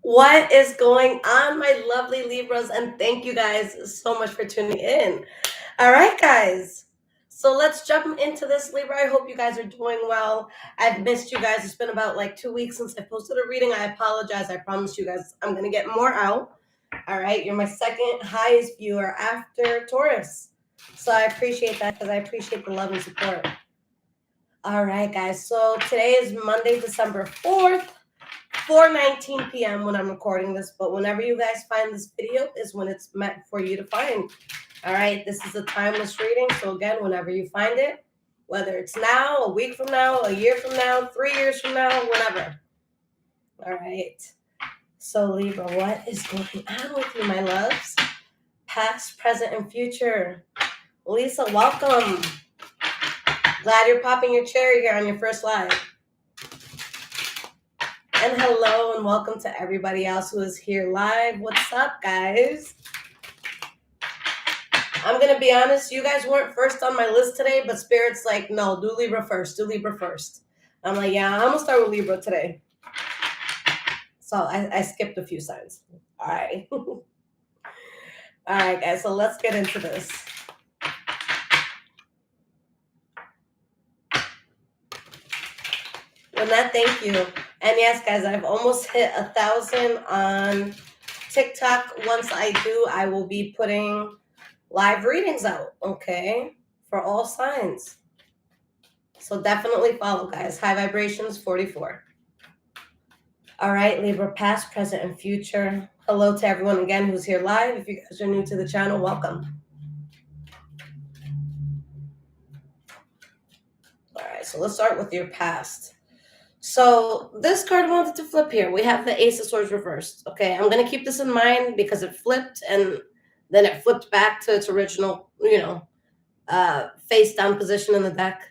What is going on, my lovely Libras? And thank you guys so much for tuning in. All right, guys. So let's jump into this, Libra. I hope you guys are doing well. I've missed you guys. It's been about like 2 weeks since I posted a reading. I apologize. I promise you guys I'm going to get more out. All right. You're my second highest viewer after Taurus. So I appreciate that because I appreciate the love and support. All right, guys. So today is Monday, December 4th. 4:19 p.m. when I'm recording this, but whenever you guys find this video is when it's meant for you to find. All right, this is a timeless reading. So again, whenever you find it, whether it's now, a week from now, a year from now, 3 years from now, whenever. All right. So Libra, what is going on with you, my loves? Past, present, and future. Lisa, welcome. Glad you're popping your cherry here on your first live. And hello and welcome to everybody else who is here live. What's up, guys? I'm going to be honest, you guys weren't first on my list today, but Spirit's like, no, do Libra first. Do Libra first. I'm like, yeah, I'm going to start with Libra today. So I skipped a few signs. All right. All right, guys, so let's get into this. Lynette, thank you. And yes, guys, I've almost hit 1,000 on TikTok. Once I do, I will be putting live readings out, okay, for all signs. So definitely follow, guys. High Vibrations 44. All right, Libra, past, present, and future. Hello to everyone again who's here live. If you guys are new to the channel, welcome. All right, so let's start with your past. So this card I wanted to flip here. We have the Ace of Swords reversed. Okay, I'm going to keep this in mind because it flipped and then it flipped back to its original, face down position in the deck.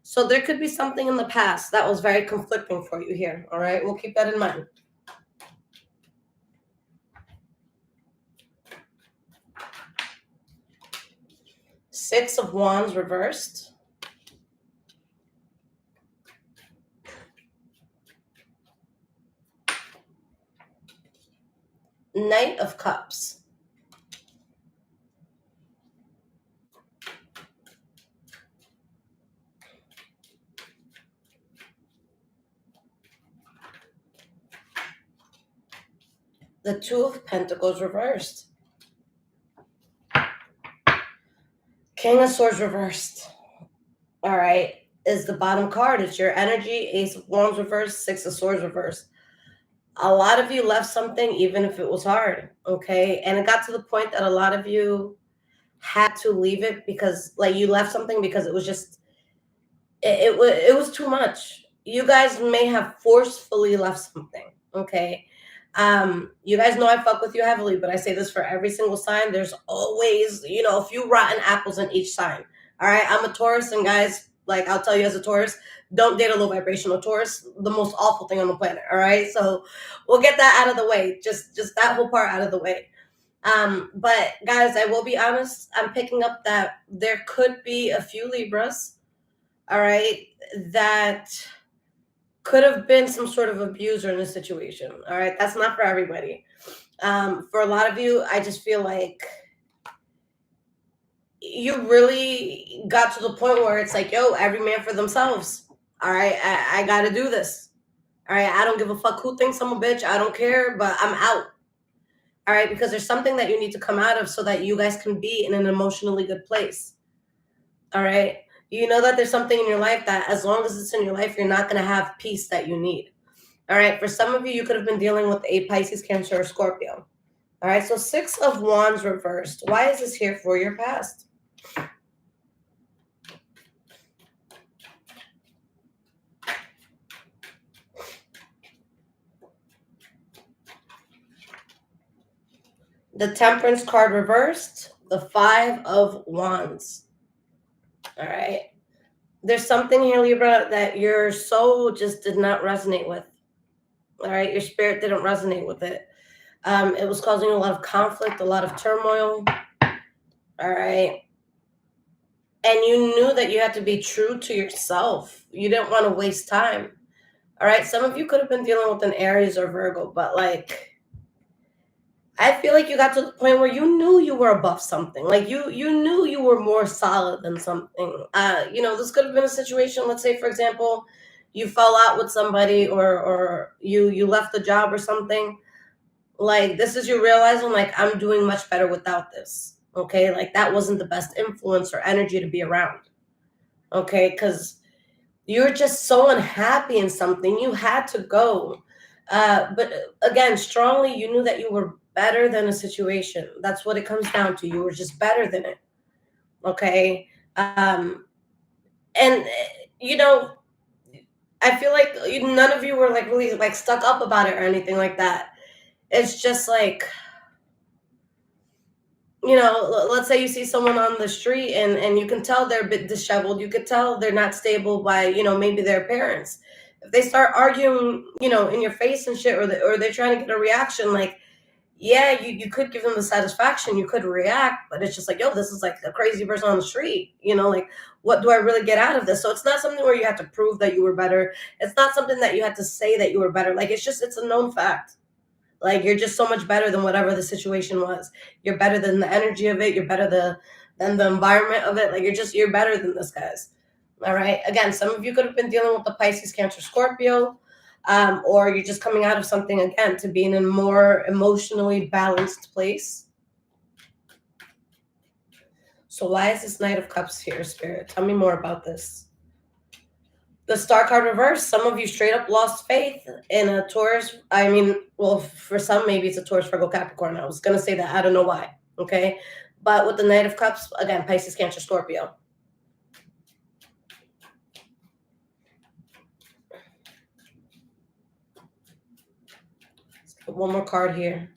So there could be something in the past that was very conflicting for you here. All right, we'll keep that in mind. Six of Wands reversed. Knight of Cups. The Two of Pentacles reversed. King of Swords reversed. All right, is the bottom card. It's your energy. Ace of Wands reversed. Six of Swords reversed. A lot of you left something even if it was hard, okay? And it got to the point that a lot of you had to leave it because, like, you left something because it was just, it was too much. You guys may have forcefully left something, okay? You guys know I fuck with you heavily, but I say this for every single sign. There's always, a few rotten apples in each sign, all right? I'm a Taurus, and guys, like, I'll tell you as a Taurus, don't date a low vibrational Taurus, the most awful thing on the planet, all right? So we'll get that out of the way, just that whole part out of the way. But guys, I will be honest, I'm picking up that there could be a few Libras, all right, that could have been some sort of abuser in a situation, all right? That's not for everybody. For a lot of you, I just feel like you really got to the point where it's like, yo, every man for themselves. All right, I got to do this. All right, I don't give a fuck who thinks I'm a bitch. I don't care, but I'm out. All right, because there's something that you need to come out of so that you guys can be in an emotionally good place. All right, you know that there's something in your life that as long as it's in your life, you're not going to have peace that you need. All right, for some of you, you could have been dealing with a Pisces, Cancer, or Scorpio. All right, so Six of Wands reversed. Why is this here for your past? The Temperance card reversed. The Five of Wands. All right. There's something here, Libra, that your soul just did not resonate with. All right. Your spirit didn't resonate with it. It was causing a lot of conflict, a lot of turmoil. All right. And you knew that you had to be true to yourself. You didn't want to waste time. All right. Some of you could have been dealing with an Aries or Virgo, but like, I feel like you got to the point where you knew you were above something. Like you knew you were more solid than something. This could have been a situation. Let's say, for example, you fell out with somebody, or you left the job or something. Like, this is you realizing, like, I'm doing much better without this. Okay, like that wasn't the best influence or energy to be around. Okay, because you're just so unhappy in something, you had to go. But again, strongly, you knew that you were better than a situation. That's what it comes down to. You were just better than it. Okay. And you know, I feel like none of you were like really like stuck up about it or anything like that. It's just like, let's say you see someone on the street, and you can tell they're a bit disheveled. You could tell they're not stable by, maybe their parents. If they start arguing, in your face and shit, or they're trying to get a reaction, like, yeah, you could give them the satisfaction, you could react, but it's just like, yo, this is like a crazy person on the street, like, what do I really get out of this? So it's not something where you have to prove that you were better. It's not something that you had to say that you were better. Like, it's a known fact. Like, you're just so much better than whatever the situation was. You're better than the energy of it. You're better than the environment of it. Like, you're better than this, guys. All right. Again, some of you could have been dealing with the Pisces, Cancer, Scorpio, or you're just coming out of something again to be in a more emotionally balanced place. So why is this Knight of Cups here, Spirit? Tell me more about this. The Star card reverse, some of you straight up lost faith in a Taurus. I mean, well, for some, maybe it's a Taurus, Virgo, Capricorn. I was going to say that. I don't know why. Okay. But with the Knight of Cups, again, Pisces, Cancer, Scorpio. Let's get one more card here.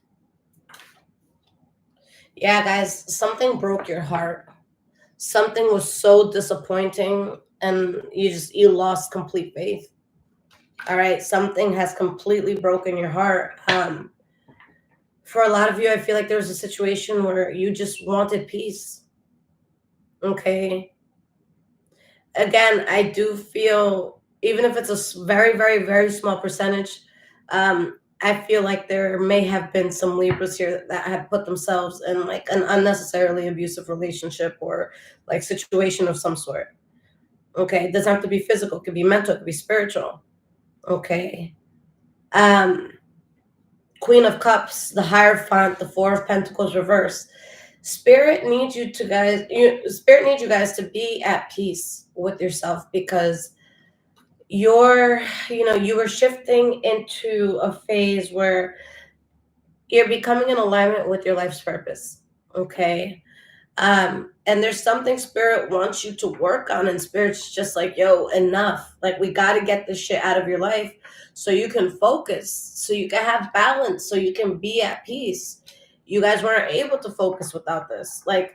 Yeah, guys, something broke your heart. Something was so disappointing, and you lost complete faith. All right. Something has completely broken your heart. For a lot of you, I feel like there was a situation where you just wanted peace. Okay. Again, I do feel, even if it's a very, very, very small percentage, I feel like there may have been some Libras here that have put themselves in like an unnecessarily abusive relationship, or like situation of some sort. Okay. It doesn't have to be physical. It could be mental. It could be spiritual. Okay. Queen of Cups, the Hierophant, the Four of Pentacles reverse. Spirit needs you guys to be at peace with yourself, because you were shifting into a phase where you're becoming in alignment with your life's purpose. Okay. And there's something Spirit wants you to work on, and Spirit's just like, yo, enough. Like, we got to get this shit out of your life so you can focus, so you can have balance, so you can be at peace. You guys weren't able to focus without this. Like,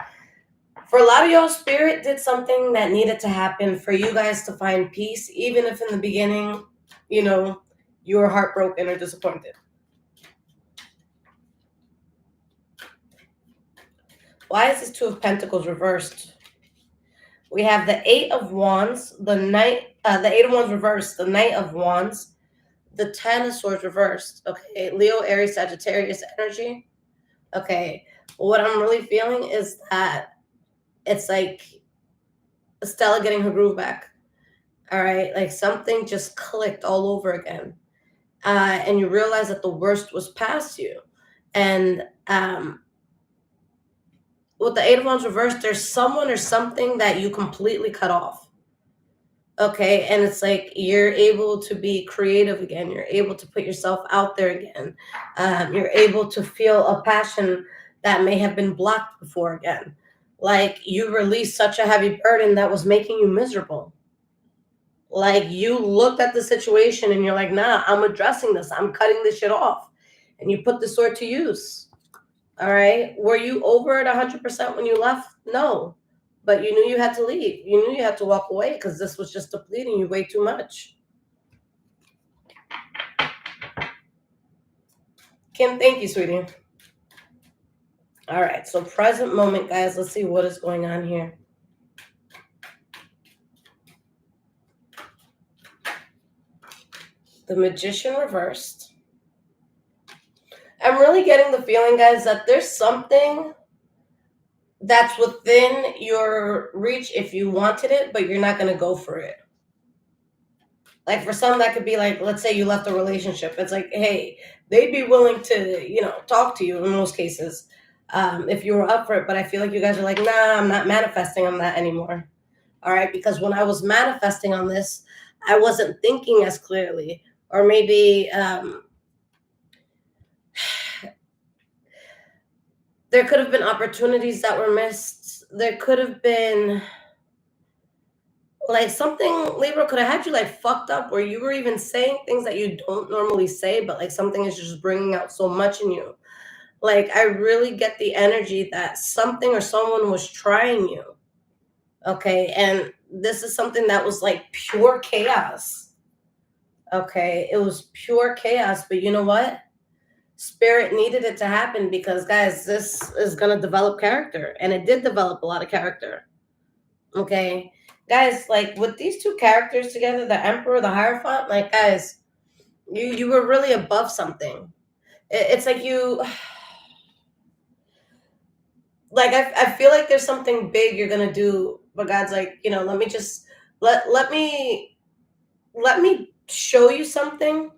for a lot of y'all, Spirit did something that needed to happen for you guys to find peace, even if in the beginning, you were heartbroken or disappointed. Why is this Two of Pentacles reversed? We have the Eight of Wands, the Eight of Wands reversed, the Knight of Wands, the Ten of Swords reversed. Okay, Leo, Aries, Sagittarius energy. Okay, what I'm really feeling is that it's like Stella getting her groove back. All right, like something just clicked all over again, and you realize that the worst was past you. And with the Eight of Wands reversed, there's someone or something that you completely cut off. Okay, and it's like you're able to be creative again. You're able to put yourself out there again. You're able to feel a passion that may have been blocked before again. Like, you released such a heavy burden that was making you miserable. Like, you looked at the situation and you're like, nah, I'm addressing this. I'm cutting this shit off. And you put the sword to use. All right. Were you over it 100% when you left? No. But you knew you had to leave. You knew you had to walk away, because this was just depleting you way too much. Kim, thank you, sweetie. All right. So present moment, guys. Let's see what is going on here. The Magician reversed. I'm really getting the feeling, guys, that there's something that's within your reach if you wanted it, but you're not going to go for it. Like for some, that could be like, let's say you left a relationship. It's like, hey, they'd be willing to, talk to you in most cases if you were up for it. But I feel like you guys are like, nah, I'm not manifesting on that anymore. All right. Because when I was manifesting on this, I wasn't thinking as clearly. Or maybe there could have been opportunities that were missed. There could have been like something, Libra, could have had you like fucked up where you were even saying things that you don't normally say, but like something is just bringing out so much in you. Like I really get the energy that something or someone was trying you. Okay. And this is something that was like pure chaos. Okay. It was pure chaos. But you know what? Spirit needed it to happen because, guys, this is going to develop character. And it did develop a lot of character. Okay. Guys, like with these two characters together, the Emperor, the Hierophant, like, guys, you were really above something. It's like you. Like I feel like there's something big you're gonna do, but God's like, let me just let me show you something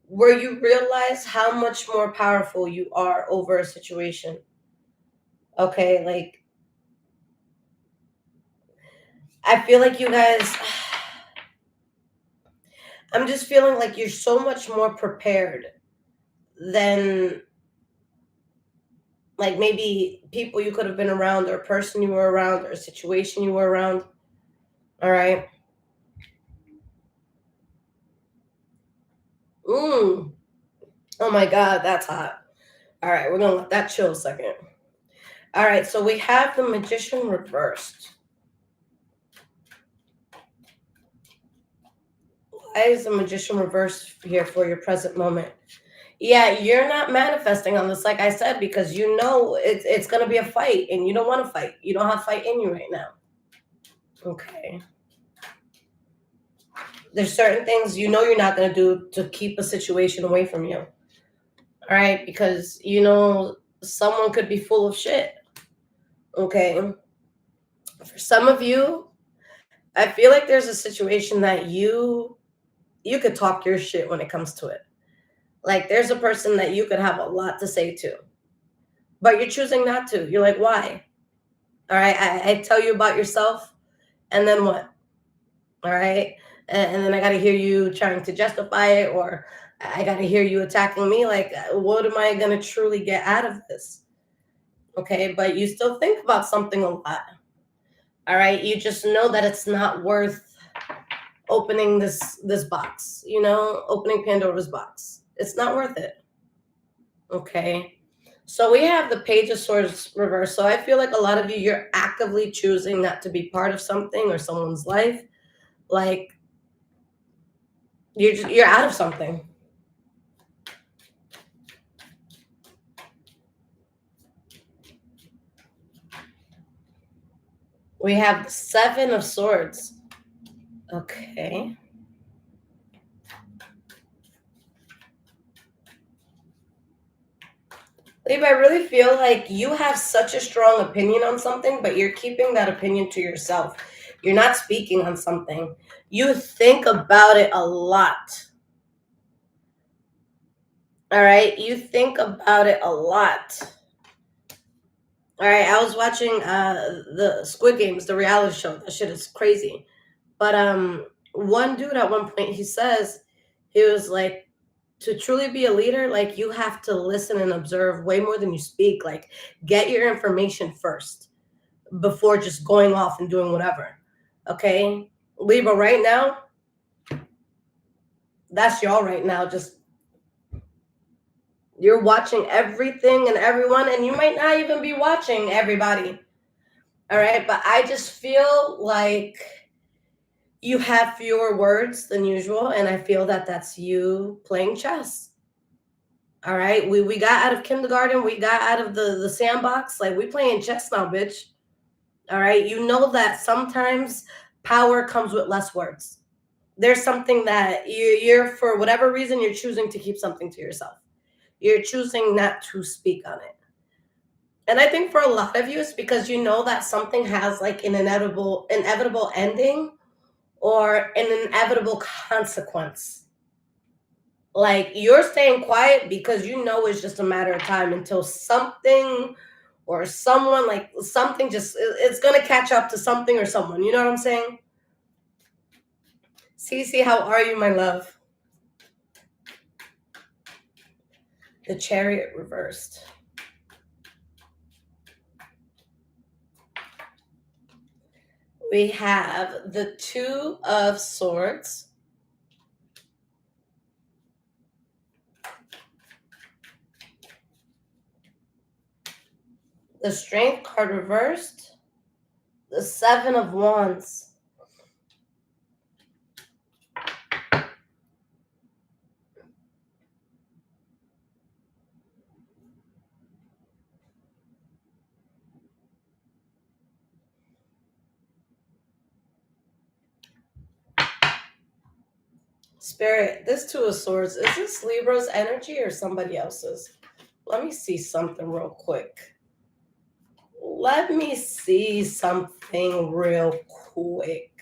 where you realize how much more powerful you are over a situation. Okay, like I feel like you guys I'm just feeling like you're so much more prepared than like maybe people you could have been around or a person you were around or a situation you were around. All right. Mm. Oh my God, that's hot. All right, we're gonna let that chill a second. All right, so we have the Magician reversed. Why is the Magician reversed here for your present moment? Yeah, you're not manifesting on this, like I said, because you know it's gonna be a fight, and you don't want to fight. You don't have fight in you right now. Okay. There's certain things you know you're not gonna do to keep a situation away from you. All right, because someone could be full of shit. Okay. For some of you, I feel like there's a situation that you could talk your shit when it comes to it. Like there's a person that you could have a lot to say to, but you're choosing not to. You're like, why? All right, I tell you about yourself, and then what? All right, and then I got to hear you trying to justify it, or I got to hear you attacking me. Like, what am I gonna truly get out of this? Okay, but you still think about something a lot. All right, you just know that it's not worth opening this box. Opening Pandora's box. It's not worth it. Okay. So we have the Page of Swords reversed. So I feel like a lot of you, you're actively choosing not to be part of something or someone's life. Like you're out of something. We have the Seven of Swords. Okay. Libra, I really feel like you have such a strong opinion on something, but you're keeping that opinion to yourself. You're not speaking on something. You think about it a lot. All right. You think about it a lot. All right. I was watching the Squid Games, the reality show. That shit is crazy. But one dude at one point he was like, to truly be a leader, like you have to listen and observe way more than you speak. Like get your information first before just going off and doing whatever. Okay. Libra, right now, that's y'all right now. Just you're watching everything and everyone, and you might not even be watching everybody. All right. But I just feel like you have fewer words than usual. And I feel that that's you playing chess. All right. We got out of kindergarten. We got out of the sandbox. Like we playing chess now, bitch. All right. You know that sometimes power comes with less words. There's something that you're for whatever reason, you're choosing to keep something to yourself. You're choosing not to speak on it. And I think for a lot of you, it's because you know that something has like an inevitable ending or an inevitable consequence. Like you're staying quiet because you know it's just a matter of time until something or someone, like something just, it's going to catch up to something or someone. You know what I'm saying? Cece, how are you, my love? The Chariot reversed. We have the Two of Swords. The Strength card reversed. The Seven of Wands. Spirit, this Two of Swords, is this Libra's energy or somebody else's? Let me see something real quick. Let me see something real quick.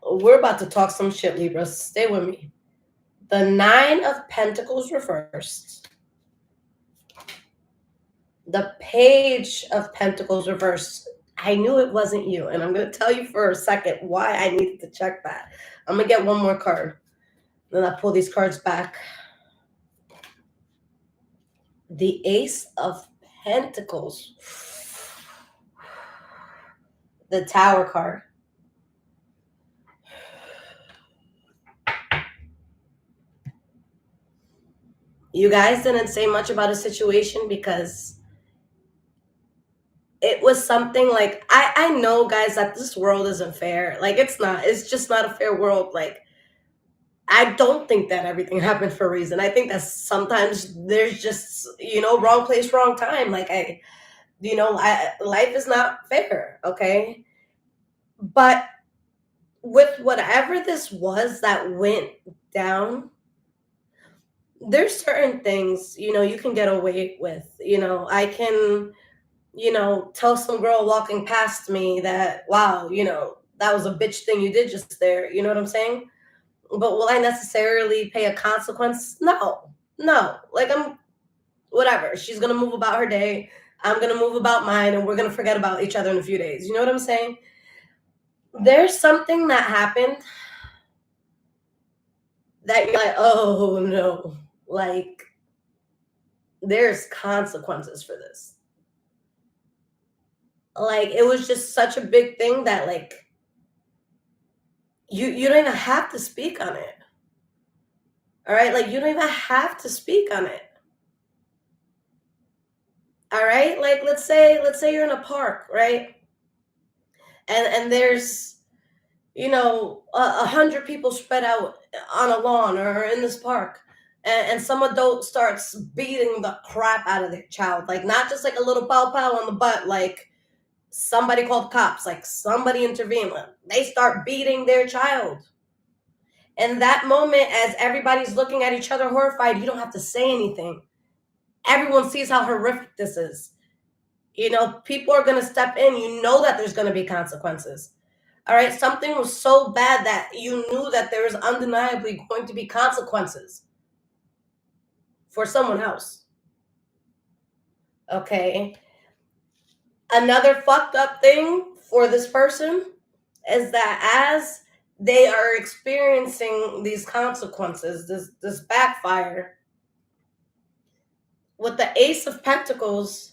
We're about to talk some shit, Libra. Stay with me. The Nine of Pentacles reversed. The Page of Pentacles reversed. I knew it wasn't you, and I'm going to tell you for a second why I needed to check that. I'm going to get one more card. Then I pull these cards back. The Ace of Pentacles. The Tower card. You guys didn't say much about a situation because it was something like, I know, guys, that this world isn't fair. Like, it's not. It's just not a fair world. Like, I don't think that everything happened for a reason. I think that sometimes there's just, wrong place, wrong time. Like, life is not fair, okay? But with whatever this was that went down, there's certain things, you can get away with. I can, tell some girl walking past me that, wow, that was a bitch thing you did just there. You know what I'm saying? But will I necessarily pay a consequence? No. Like, I'm, whatever. She's going to move about her day. I'm going to move about mine, and we're going to forget about each other in a few days. You know what I'm saying? There's something that happened that you're like, oh no, like, there's consequences for this. Like, it was just such a big thing that, like, you don't even have to speak on it. All right? Like, you don't even have to speak on it. All right? Like, let's say you're in a park, right? And there's, 100 people spread out on a lawn or in this park. And some adult starts beating the crap out of their child. Like, not just like a little pow pow on the butt, like somebody called cops, like somebody intervened. They start beating their child. And that moment, as everybody's looking at each other horrified, you don't have to say anything. Everyone sees how horrific this is. People are going to step in. You know that there's going to be consequences. All right. Something was so bad that you knew that there was undeniably going to be consequences for someone else. Okay. Another fucked up thing for this person is that as they are experiencing these consequences, this backfire, with the Ace of Pentacles,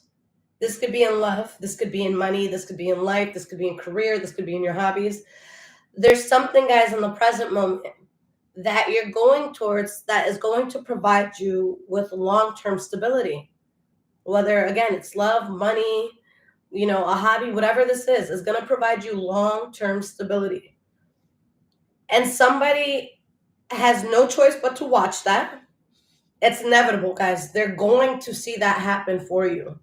this could be in love, this could be in money, this could be in life, this could be in career, this could be in your hobbies. There's something, guys, in the present moment that you're going towards that is going to provide you with long-term stability. Whether, again, it's love, money, a hobby, whatever this is going to provide you long-term stability. And somebody has no choice but to watch that. It's inevitable, guys. They're going to see that happen for you.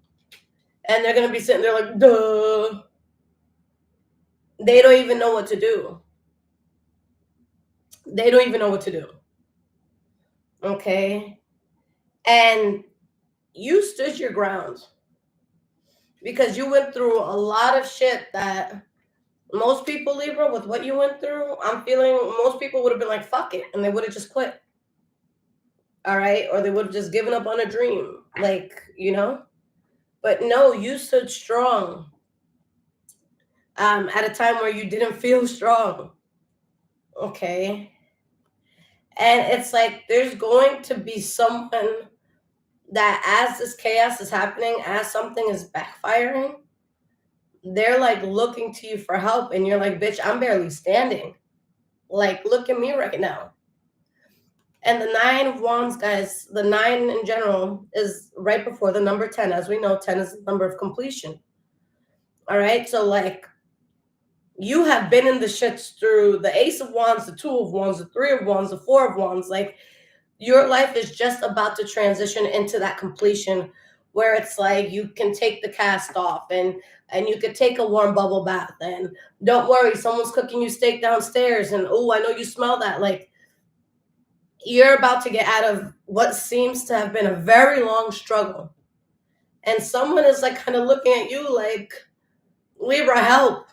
And they're going to be sitting there like, duh. They don't even know what to do. They don't even know what to do. Okay? And you stood your ground because you went through a lot of shit that most people, Libra, with what you went through, I'm feeling most people would have been like, fuck it. And they would have just quit. All right. Or they would have just given up on a dream. Like, But no, you stood strong at a time where you didn't feel strong. Okay. And it's like there's going to be someone that as this chaos is happening, as something is backfiring, they're like looking to you for help. And you're like, bitch, I'm barely standing. Like, look at me right now. And the 9 of Wands, guys, the 9 in general is right before the number 10. As we know, 10 is the number of completion. All right. So, like, you have been in the shits through the Ace of Wands, the 2 of Wands, the 3 of Wands, the 4 of Wands. Like, your life is just about to transition into that completion where it's like you can take the cast off and you could take a warm bubble bath and don't worry, someone's cooking you steak downstairs and oh, I know you smell that. Like, you're about to get out of what seems to have been a very long struggle. And someone is like kind of looking at you like, Libra, help.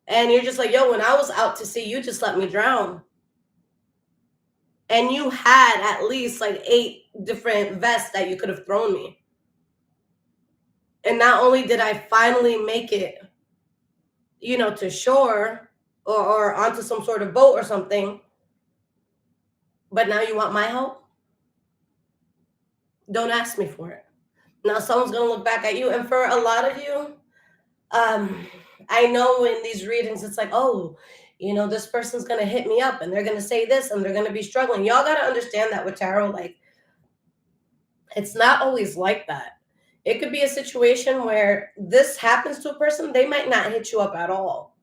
And you're just like, yo, when I was out to sea, you just let me drown. And you had at least like 8 different vests that you could have thrown me. And not only did I finally make it, to shore or onto some sort of boat or something, but now you want my help? Don't ask me for it. Now someone's going to look back at you. And for a lot of you, I know in these readings, it's like, oh, this person's going to hit me up and they're going to say this and they're going to be struggling. Y'all got to understand that with tarot, like, it's not always like that. It could be a situation where this happens to a person. They might not hit you up at all,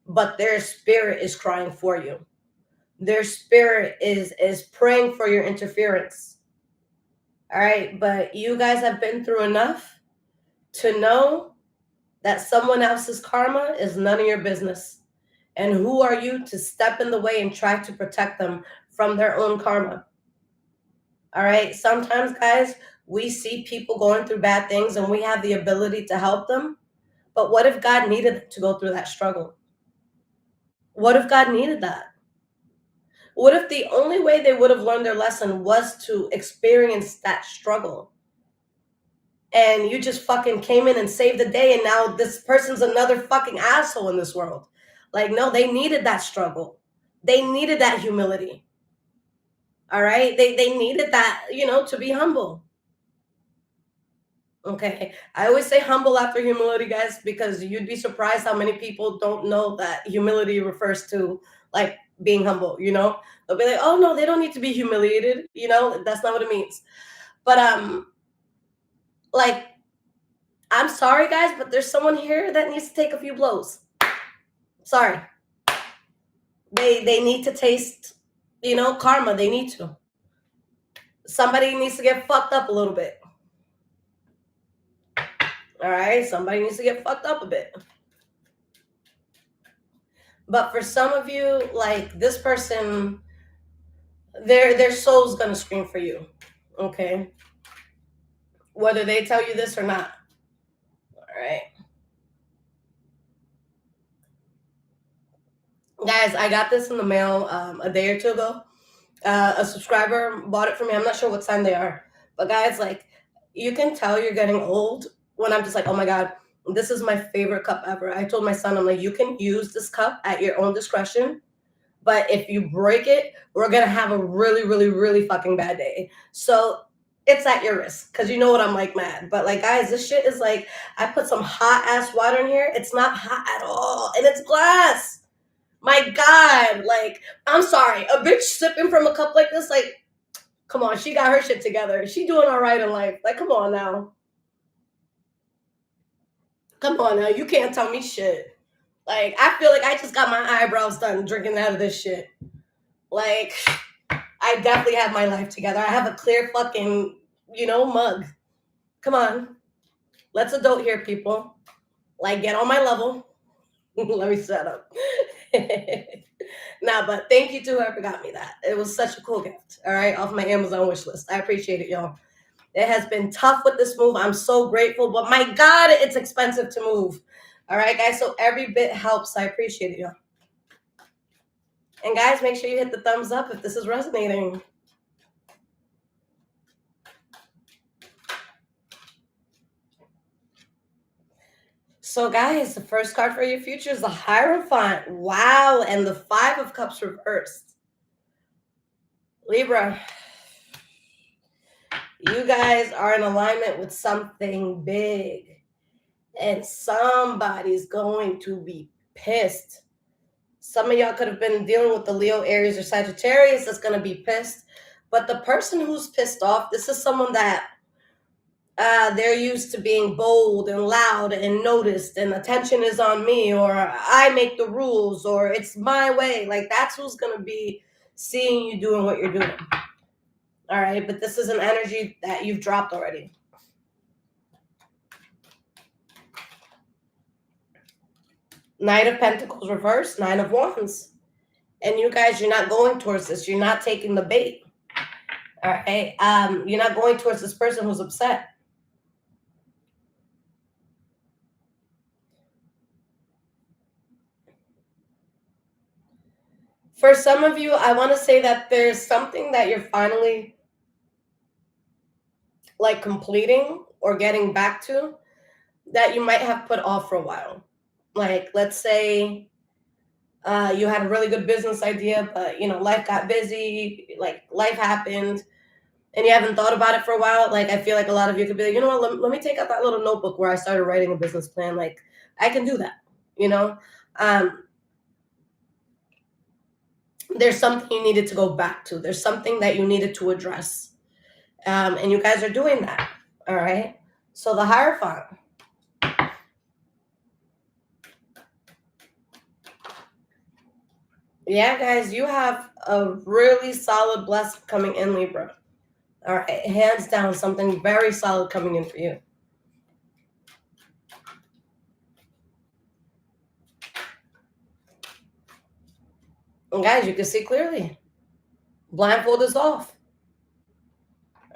but their spirit is crying for you. Their spirit is praying for your interference. All right. But you guys have been through enough to know that someone else's karma is none of your business. And who are you to step in the way and try to protect them from their own karma? All right. Sometimes, guys, we see people going through bad things and we have the ability to help them. But what if God needed them to go through that struggle? What if God needed that? What if the only way they would have learned their lesson was to experience that struggle? And you just fucking came in and saved the day, and now this person's another fucking asshole in this world. Like, no, they needed that struggle. They needed that humility. All right? They needed that, to be humble. Okay. I always say humble after humility, guys, because you'd be surprised how many people don't know that humility refers to like being humble, They'll be like, oh no, they don't need to be humiliated, that's not what it means. But like, I'm sorry, guys, but there's someone here that needs to take a few blows. Sorry. They need to taste, karma. They need to. Somebody needs to get fucked up a little bit. All right, somebody needs to get fucked up a bit. But for some of you, like this person, their soul's gonna scream for you. Okay. Whether they tell you this or not. All right. Guys, I got this in the mail a day or two ago. A subscriber bought it for me. I'm not sure what sign they are. But guys, like, you can tell you're getting old when I'm just like, oh my God, this is my favorite cup ever. I told my son, I'm like, you can use this cup at your own discretion. But if you break it, we're going to have a really, really, really fucking bad day. So it's at your risk because you know what, I'm like mad. But like, guys, this shit is like, I put some hot ass water in here. It's not hot at all. And it's glass. My God. Like, I'm sorry. A bitch sipping from a cup like this, like, come on. She got her shit together. She doing all right in life. Like, come on now. Come on now. You can't tell me shit. Like, I feel like I just got my eyebrows done drinking out of this shit. Like, I definitely have my life together. I have a clear fucking, mug. Come on. Let's adult here, people. Like, get on my level. Let me shut up. Nah, but thank you to whoever got me that. It was such a cool gift. All right, off my Amazon wish list. I appreciate it, y'all. It has been tough with this move. I'm so grateful, but my God, it's expensive to move. All right, guys. So every bit helps. I appreciate it, y'all. And guys, make sure you hit the thumbs up if this is resonating. So, guys, the first card for your future is the Hierophant. Wow, and the Five of Cups reversed. Libra, you guys are in alignment with something big, and somebody's going to be pissed. Some of y'all could have been dealing with the Leo, Aries, or Sagittarius that's going to be pissed. But the person who's pissed off, this is someone that they're used to being bold and loud and noticed, and attention is on me, or I make the rules, or it's my way. Like, that's who's going to be seeing you doing what you're doing. All right, but this is an energy that you've dropped already. Knight of Pentacles reversed, Nine of Wands. And you guys, you're not going towards this. You're not taking the bait. All right, you're not going towards this person who's upset. For some of you, I want to say that there's something that you're finally like completing or getting back to that you might have put off for a while. Like, let's say you had a really good business idea, but life got busy, like life happened, and you haven't thought about it for a while. Like, I feel like a lot of you could be like, you know what, let me take out that little notebook where I started writing a business plan. Like, I can do that. There's something you needed to go back to. There's something that you needed to address. And you guys are doing that. All right. So the Hierophant. Yeah, guys, you have a really solid blessing coming in, Libra. All right. Hands down, something very solid coming in for you. And guys, you can see clearly. Blindfold is off.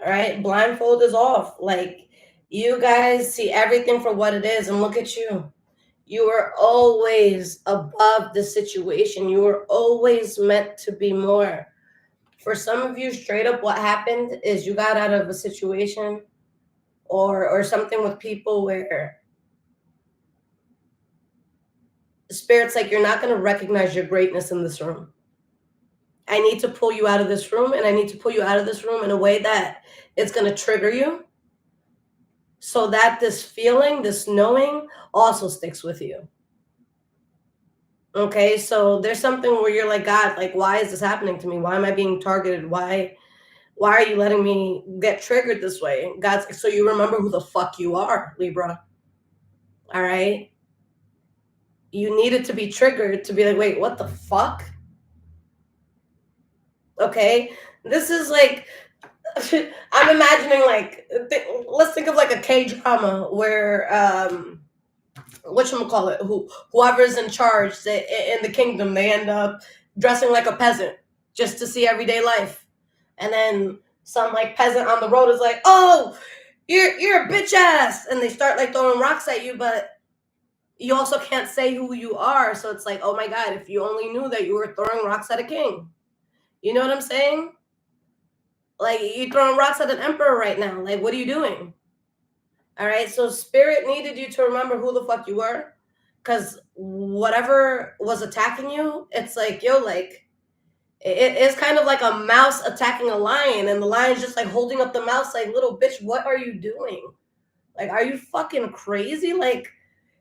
All right. Blindfold is off. Like, you guys see everything for what it is. And look at you. You are always above the situation. You are always meant to be more. For some of you, straight up, what happened is you got out of a situation or something with people where Spirit's like, you're not going to recognize your greatness in this room. I need to pull you out of this room, and I need to pull you out of this room in a way that it's going to trigger you so that this feeling, this knowing also sticks with you. Okay, so there's something where you're like, God, like, why is this happening to me? Why am I being targeted? Why are you letting me get triggered this way? God's like, so you remember who the fuck you are, Libra. All right? You needed to be triggered to be like, wait, what the fuck? Okay? This is like, I'm imagining like, let's think of like a K-drama where, whatchamacallit, whoever's in charge in the kingdom, they end up dressing like a peasant just to see everyday life. And then some like peasant on the road is like, oh, you're a bitch ass. And they start like throwing rocks at you, but you also can't say who you are. So it's like, oh my God, if you only knew that you were throwing rocks at a king. You know what I'm saying? Like, you're throwing rocks at an emperor right now. Like, what are you doing? All right. So Spirit needed you to remember who the fuck you were. Because whatever was attacking you, it's like, yo, like, it's kind of like a mouse attacking a lion. And the lion's just like holding up the mouse like, little bitch, what are you doing? Like, are you fucking crazy? Like,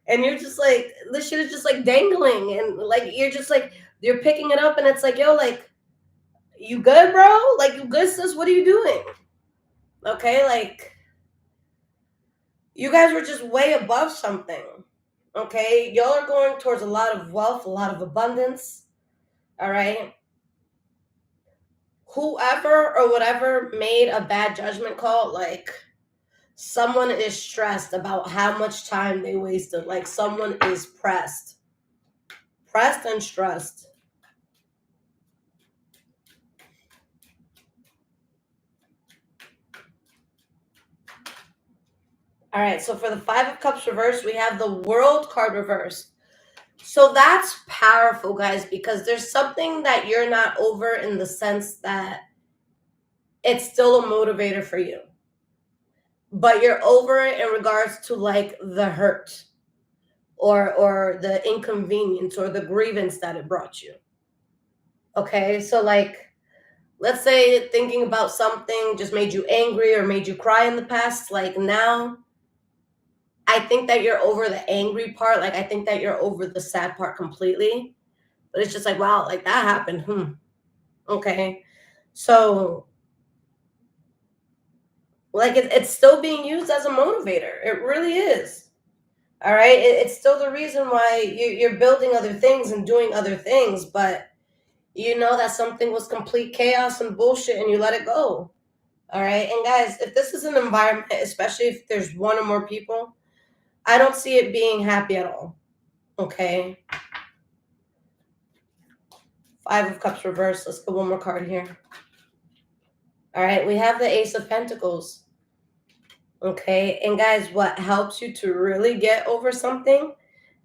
and you're just like, this shit is just like dangling. And like, you're just like, you're picking it up and it's like, yo, like, you good, bro? Like, you good, sis? What are you doing? Okay, like, you guys were just way above something. Okay, y'all are going towards a lot of wealth, a lot of abundance. All right. Whoever or whatever made a bad judgment call, like, someone is stressed about how much time they wasted. Like, someone is pressed. depressed and stressed. All right, so for the Five of Cups reverse, we have the World card reverse. So that's powerful, guys, because there's something that you're not over in the sense that it's still a motivator for you. But you're over it in regards to like the hurt or the inconvenience or the grievance that it brought you. Okay, so like let's say thinking about something just made you angry or made you cry in the past, like now I think that you're over the angry part. Like I think that you're over the sad part completely. But it's just like, wow, like that happened. Okay. So like it's still being used as a motivator. It really is. All right. It's still the reason why you're building other things and doing other things, but you know that something was complete chaos and bullshit and you let it go. All right. And guys, if this is an environment, especially if there's one or more people, I don't see it being happy at all. Okay. Five of Cups reversed. Let's get one more card here. All right. We have the Ace of Pentacles. Okay. And guys, what helps you to really get over something,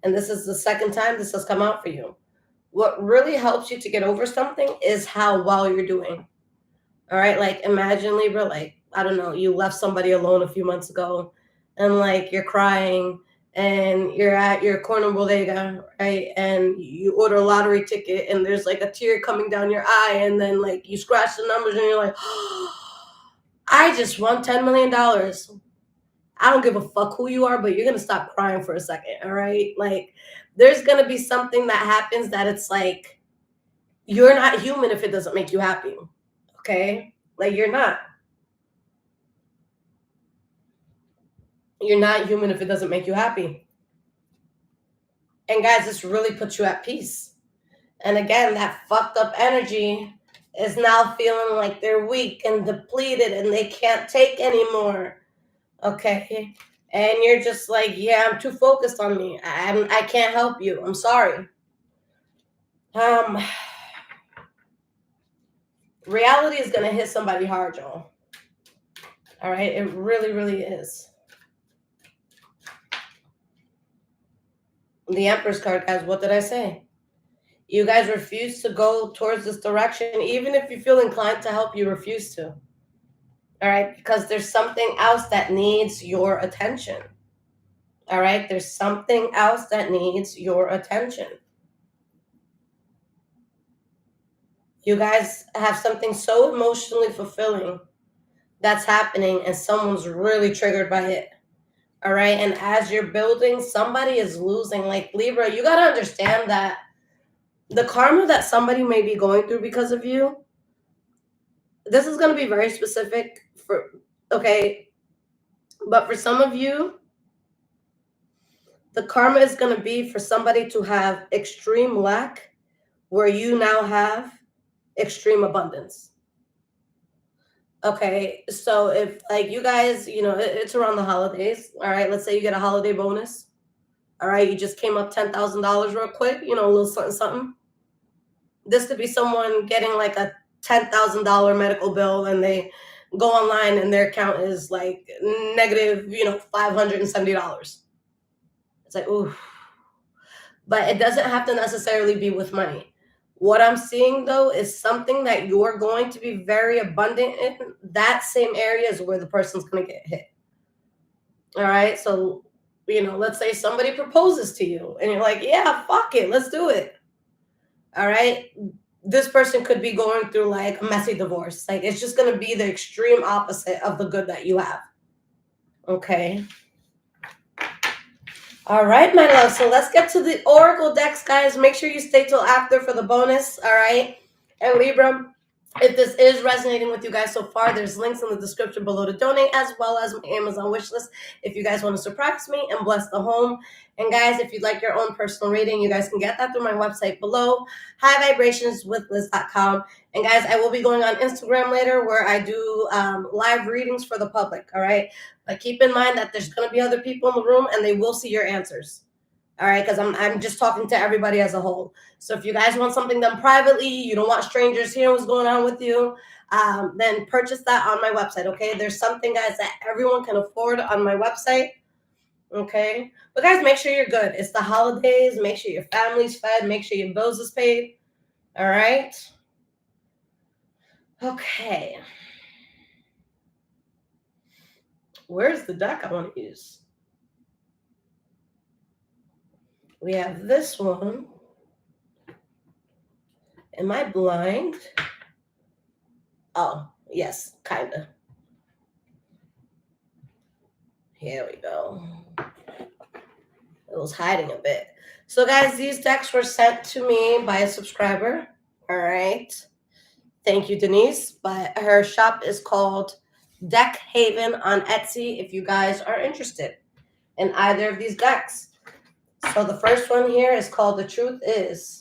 and this is the second time this has come out for you, what really helps you to get over something is how well you're doing. All right. Like imagine, Libra, like, I don't know, you left somebody alone a few months ago and like you're crying and you're at your corner bodega, right? And you order a lottery ticket and there's like a tear coming down your eye. And then like you scratch the numbers and you're like, oh, I just won $10 million. I don't give a fuck who you are, but you're going to stop crying for a second. All right. Like there's going to be something that happens that it's like, you're not human if it doesn't make you happy. Okay. Like you're not. You're not human if it doesn't make you happy. And guys, this really puts you at peace. And again, that fucked up energy is now feeling like they're weak and depleted and they can't take anymore. Okay. And you're just like, yeah, I'm too focused on me. I can't help you. I'm sorry. Reality is going to hit somebody hard, y'all. All right. It really, really is. The Empress card, guys, what did I say? You guys refuse to go towards this direction. Even if you feel inclined to help, you refuse to. All right? Because there's something else that needs your attention. All right? There's something else that needs your attention. You guys have something so emotionally fulfilling that's happening and someone's really triggered by it. All right? And as you're building, somebody is losing. Like Libra, you got to understand that the karma that somebody may be going through because of you, this is going to be very specific for, okay, but for some of you, the karma is going to be for somebody to have extreme lack where you now have extreme abundance. Okay, so if like you guys, you know, it's around the holidays, all right, let's say you get a holiday bonus, all right, you just came up $10,000 real quick, you know, a little something, something. This could be someone getting like a $10,000 medical bill and they go online and their account is like negative, you know, $570. It's like, ooh. But it doesn't have to necessarily be with money. What I'm seeing though is something that you're going to be very abundant in. That same area is where the person's going to get hit. All right. So, you know, let's say somebody proposes to you and you're like, yeah, fuck it. Let's do it. All right. This person could be going through like a messy divorce. Like it's just going to be the extreme opposite of the good that you have. Okay. All right, my love. So let's get to the Oracle decks, guys. Make sure you stay till after for the bonus. All right. And Libra, if this is resonating with you guys so far, there's links in the description below to donate, as well as my Amazon wish list if you guys want to surprise me and bless the home. And guys, if you'd like your own personal reading, you guys can get that through my website below, highvibrationswithliz.com. And guys, I will be going on Instagram later where I do live readings for the public, all right? But keep in mind that there's going to be other people in the room and they will see your answers, All right, because I'm just talking to everybody as a whole. So if you guys want something done privately, you don't want strangers hearing what's going on with you, then purchase that on my website. Okay, there's something, guys, that everyone can afford on my website. Okay, but guys, make sure you're good. It's the holidays. Make sure your family's fed. Make sure your bills is paid. All right. Okay. Where's the deck I want to use? We have this one. Am I blind? Oh, yes, kind of. Here we go. It was hiding a bit. So, guys, these decks were sent to me by a subscriber. All right. Thank you, Denise. But her shop is called Deck Haven on Etsy if you guys are interested in either of these decks. So the first one here is called The Truth Is.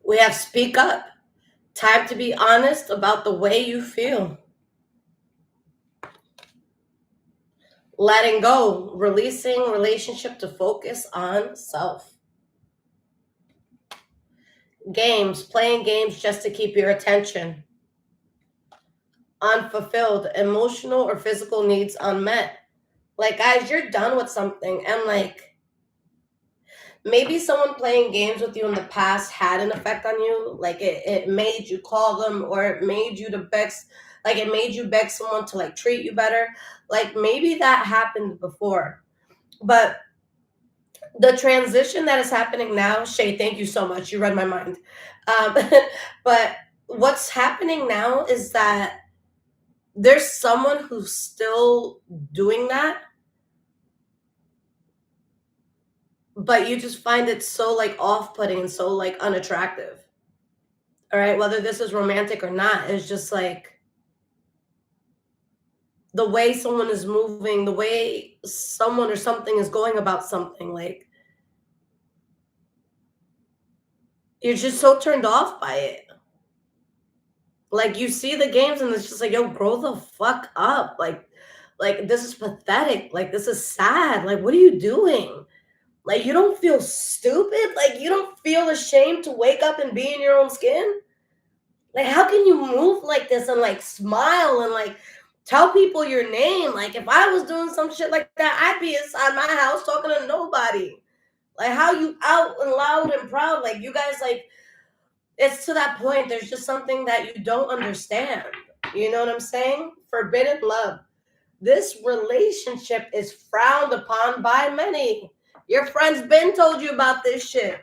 We have Speak Up. Time to be honest about the way you feel. Letting go. Releasing relationship to focus on self. Games. Playing games just to keep your attention. Unfulfilled. Emotional or physical needs unmet. Like, guys, you're done with something. And, like, maybe someone playing games with you in the past had an effect on you. Like it made you call them, or it made you to beg, like it made you beg someone to like treat you better. Like maybe that happened before. But the transition that is happening now, Shay, thank you so much. You read my mind. Um, but what's happening now is that there's someone who's still doing that, but you just find it so like off-putting and so like unattractive. All right, whether this is romantic or not, it's just like the way someone is moving, the way someone or something is going about something, like you're just so turned off by it. Like you see the games and it's just like, yo, grow the fuck up. Like this is pathetic. Like this is sad. Like what are you doing? Like you don't feel stupid? Like you don't feel ashamed to wake up and be in your own skin? Like how can you move like this and like smile and like tell people your name? Like if I was doing some shit like that, I'd be inside my house talking to nobody. Like how you out and loud and proud? Like you guys, like it's to that point. There's just something that you don't understand. You know what I'm saying? Forbidden love. This relationship is frowned upon by many. Your friends been told you about this shit.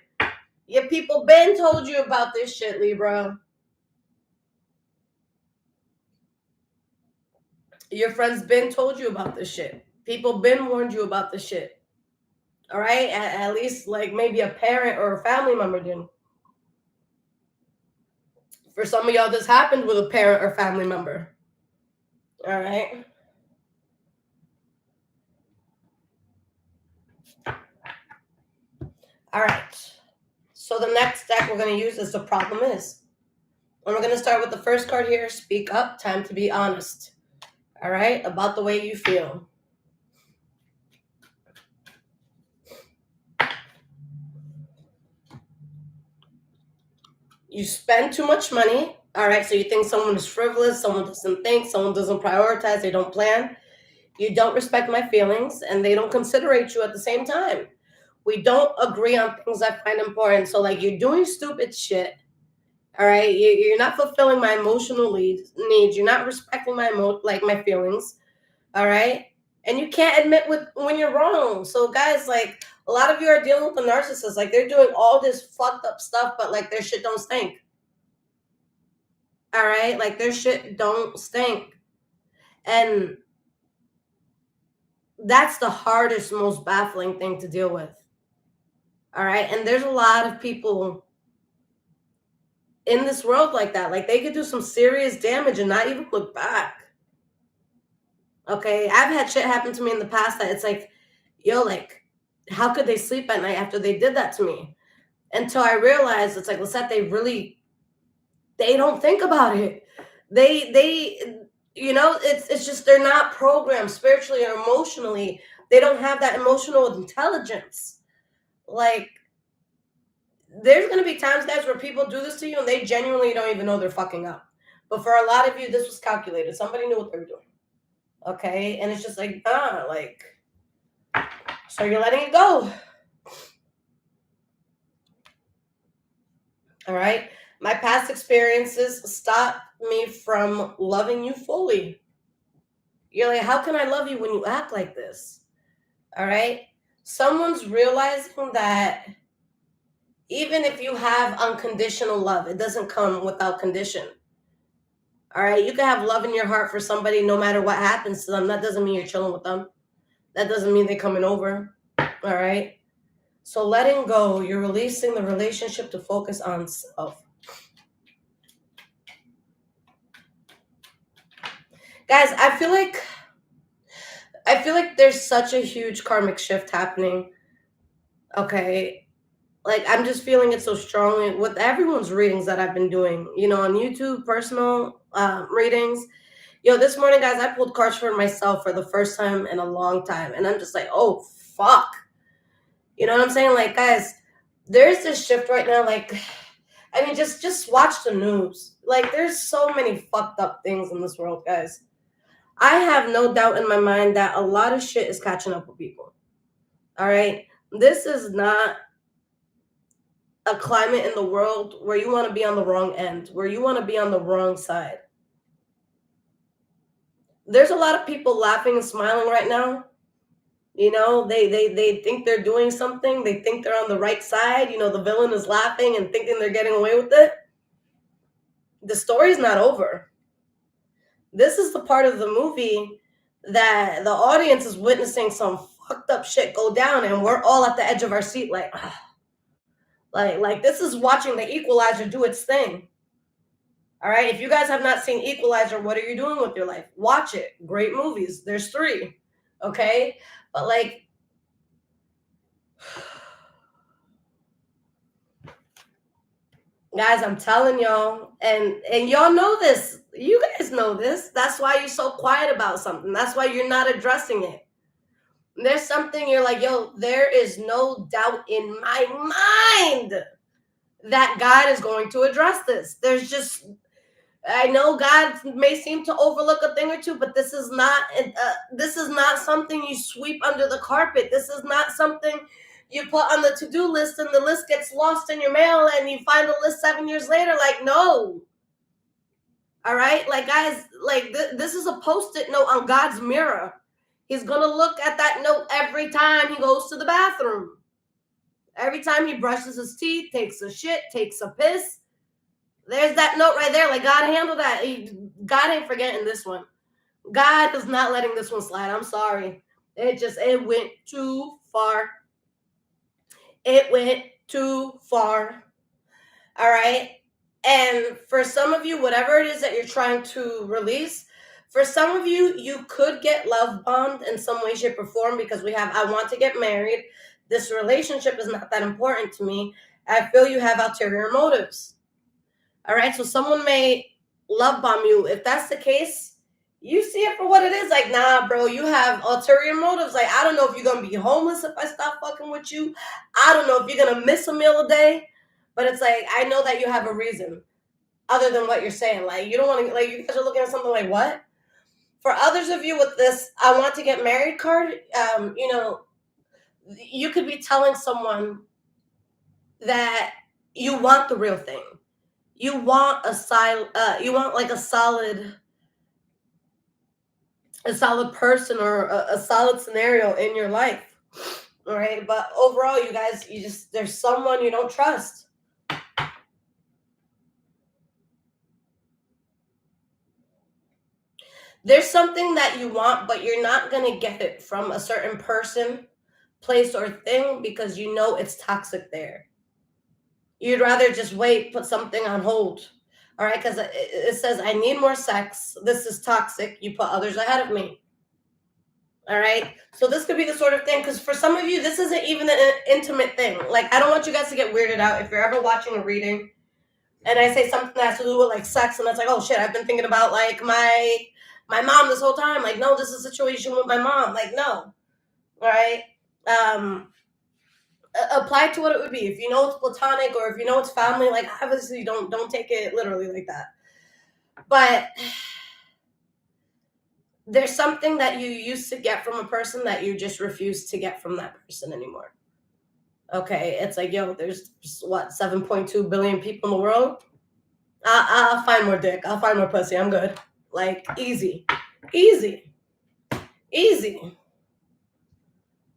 Your people been told you about this shit, Libra. Your friends been told you about this shit. People been warned you about this shit. All right? At least like maybe a parent or a family member didn't. For some of y'all, this happened with a parent or family member. All right? All right. So the next deck we're going to use is The Problem Is. And we're going to start with the first card here, Speak Up, Time to Be Honest. All right? About the way you feel. You spend too much money. All right? So you think someone is frivolous, someone doesn't think, someone doesn't prioritize, they don't plan. You don't respect my feelings, and they don't considerate you at the same time. We don't agree on things I find important. So, like, you're doing stupid shit. All right, you're not fulfilling my emotional needs. You're not respecting my my feelings. All right, and you can't admit when you're wrong. So, guys, like a lot of you are dealing with a narcissist. Like they're doing all this fucked up stuff, but like their shit don't stink. All right? Like, their shit don't stink. And that's the hardest, most baffling thing to deal with. All right? And there's a lot of people in this world like that. Like, they could do some serious damage and not even look back. Okay? I've had shit happen to me in the past that it's like, yo, like, how could they sleep at night after they did that to me? Until I realized it's like, Lisette, they don't think about it. They it's just they're not programmed spiritually or emotionally. They don't have that emotional intelligence. Like, there's gonna be times, guys, where people do this to you and they genuinely don't even know they're fucking up. But for a lot of you, this was calculated. Somebody knew what they were doing. Okay? And it's just like, so you're letting it go. All right? My past experiences stop me from loving you fully. You're like, how can I love you when you act like this? All right? Someone's realizing that even if you have unconditional love, it doesn't come without condition. All right? You can have love in your heart for somebody no matter what happens to them. That doesn't mean you're chilling with them. That doesn't mean they're coming over. All right? So letting go, you're releasing the relationship to focus on self. Guys, I feel like there's such a huge karmic shift happening. Okay? Like, I'm just feeling it so strongly with everyone's readings that I've been doing, on YouTube, personal readings. Yo, this morning, guys, I pulled cards for myself for the first time in a long time. And I'm just like, oh, fuck. You know what I'm saying? Like, guys, there's this shift right now. Like, I mean, just watch the news. Like, there's so many fucked up things in this world, guys. I have no doubt in my mind that a lot of shit is catching up with people. All right? This is not a climate in the world where you want to be on the wrong end, where you want to be on the wrong side. There's a lot of people laughing and smiling right now. They think they're doing something. They think they're on the right side. The villain is laughing and thinking they're getting away with it. The story's not over. This is the part of the movie that the audience is witnessing some fucked up shit go down, and we're all at the edge of our seat like, like this is watching the Equalizer do its thing. All right, if you guys have not seen Equalizer, what are you doing with your life? Watch it. Great movies. There's 3. Okay? But like, guys, I'm telling y'all, and y'all know this. You guys know this. That's why you're so quiet about something. That's why you're not addressing it. There's something you're like, yo, there is no doubt in my mind that God is going to address this. I know God may seem to overlook a thing or two, but this is not something you sweep under the carpet. This is not something you put on the to-do list and the list gets lost in your mail and you find the list 7 years later. Like, no. All right? Like, guys, like this is a Post-it note on God's mirror. He's going to look at that note every time he goes to the bathroom. Every time he brushes his teeth, takes a shit, takes a piss. There's that note right there. Like, God handled that. God ain't forgetting this one. God is not letting this one slide. I'm sorry. It went too far. It went too far. All right? And for some of you, whatever it is that you're trying to release, for some of you, you could get love bombed in some way, shape, or form because I want to get married. This relationship is not that important to me. I feel you have ulterior motives. All right? So someone may love bomb you. If that's the case, you see it for what it is. Like, nah, bro, you have ulterior motives. Like, I don't know if you're going to be homeless if I stop fucking with you. I don't know if you're going to miss a meal a day. But it's like, I know that you have a reason other than what you're saying. Like, you don't want to, like, you guys are looking at something like, what? For others of you with this, I want to get married card, you could be telling someone that you want the real thing. You want you want like a solid person or a solid scenario in your life. All right. But overall, you guys, there's someone you don't trust. There's something that you want, but you're not going to get it from a certain person, place, or thing because you know it's toxic there. You'd rather just wait, put something on hold. All right, because it says, I need more sex. This is toxic. You put others ahead of me. All right. So this could be the sort of thing, because for some of you, this isn't even an intimate thing. Like, I don't want you guys to get weirded out if you're ever watching a reading and I say something that has to do with like sex, and it's like, oh shit, I've been thinking about like my mom this whole time. Like, no, this is a situation with my mom. Like, no. All right. Apply to what it would be. If you know it's platonic or if you know it's family, like obviously don't take it literally like that. But there's something that you used to get from a person that you just refuse to get from that person anymore. Okay, it's like, yo, there's what, 7.2 billion people in the world. I'll find more dick. I'll find more pussy. I'm good. Like, easy.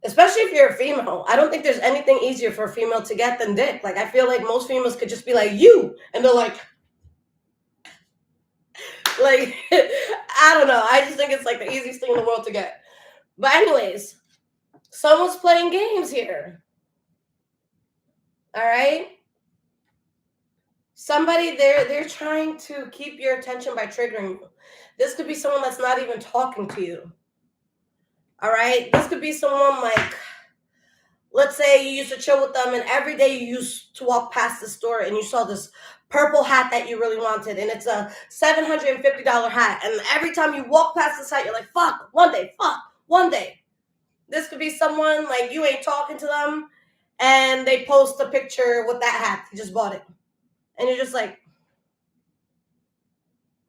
Especially if you're a female. I don't think there's anything easier for a female to get than dick. Like, I feel like most females could just be like, you, and they're like, I don't know. I just think it's like the easiest thing in the world to get. But anyways, someone's playing games here. All right? Somebody, they're trying to keep your attention by triggering you. This could be someone that's not even talking to you. All right? This could be someone like, let's say you used to chill with them and every day you used to walk past the store and you saw this purple hat that you really wanted, and it's a $750 hat. And every time you walk past this hat, you're like, fuck, one day. This could be someone like you ain't talking to them and they post a picture with that hat. You just bought it. And you're just like,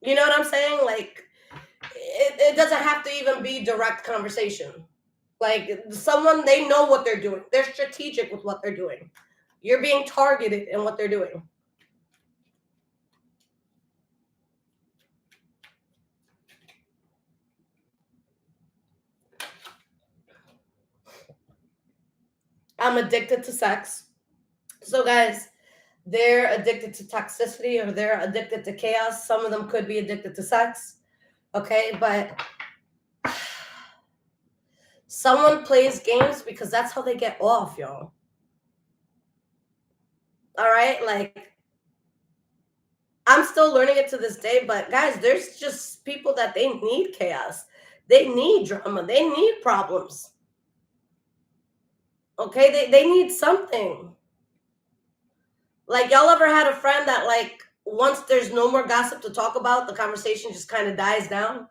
you know what I'm saying? Like, it doesn't have to even be direct conversation. Like, someone, they know what they're doing. They're strategic with what they're doing. You're being targeted in what they're doing. I'm addicted to sex. So, guys, they're addicted to toxicity or they're addicted to chaos. Some of them could be addicted to sex. Okay, but someone plays games because that's how they get off, y'all. All right, like, I'm still learning it to this day, but guys, there's just people that they need chaos. They need drama. They need problems. Okay, they need something. Like, y'all ever had a friend that, like, once there's no more gossip to talk about, the conversation just kind of dies down?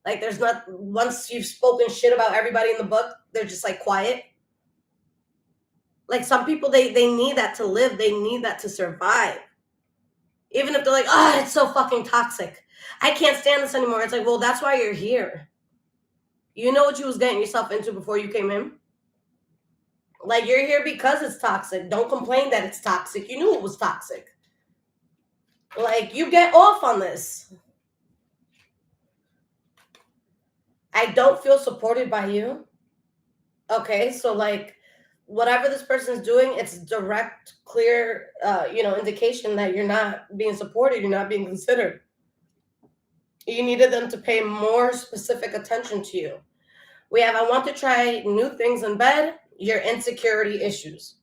Like, there's not, once you've spoken shit about everybody in the book, they're just like quiet. Like, some people, they need that to live. They need that to survive. Even if they're like, oh, it's so fucking toxic. I can't stand this anymore. It's like, well, that's why you're here. You know what you was getting yourself into before you came in? Like, you're here because it's toxic. Don't complain that it's toxic. You knew it was toxic. Like, you get off on this. I don't feel supported by you. Okay, so like, whatever this person's doing, it's direct, clear, indication that you're not being supported, you're not being considered. You needed them to pay more specific attention to you. We have, I want to try new things in bed, your insecurity issues.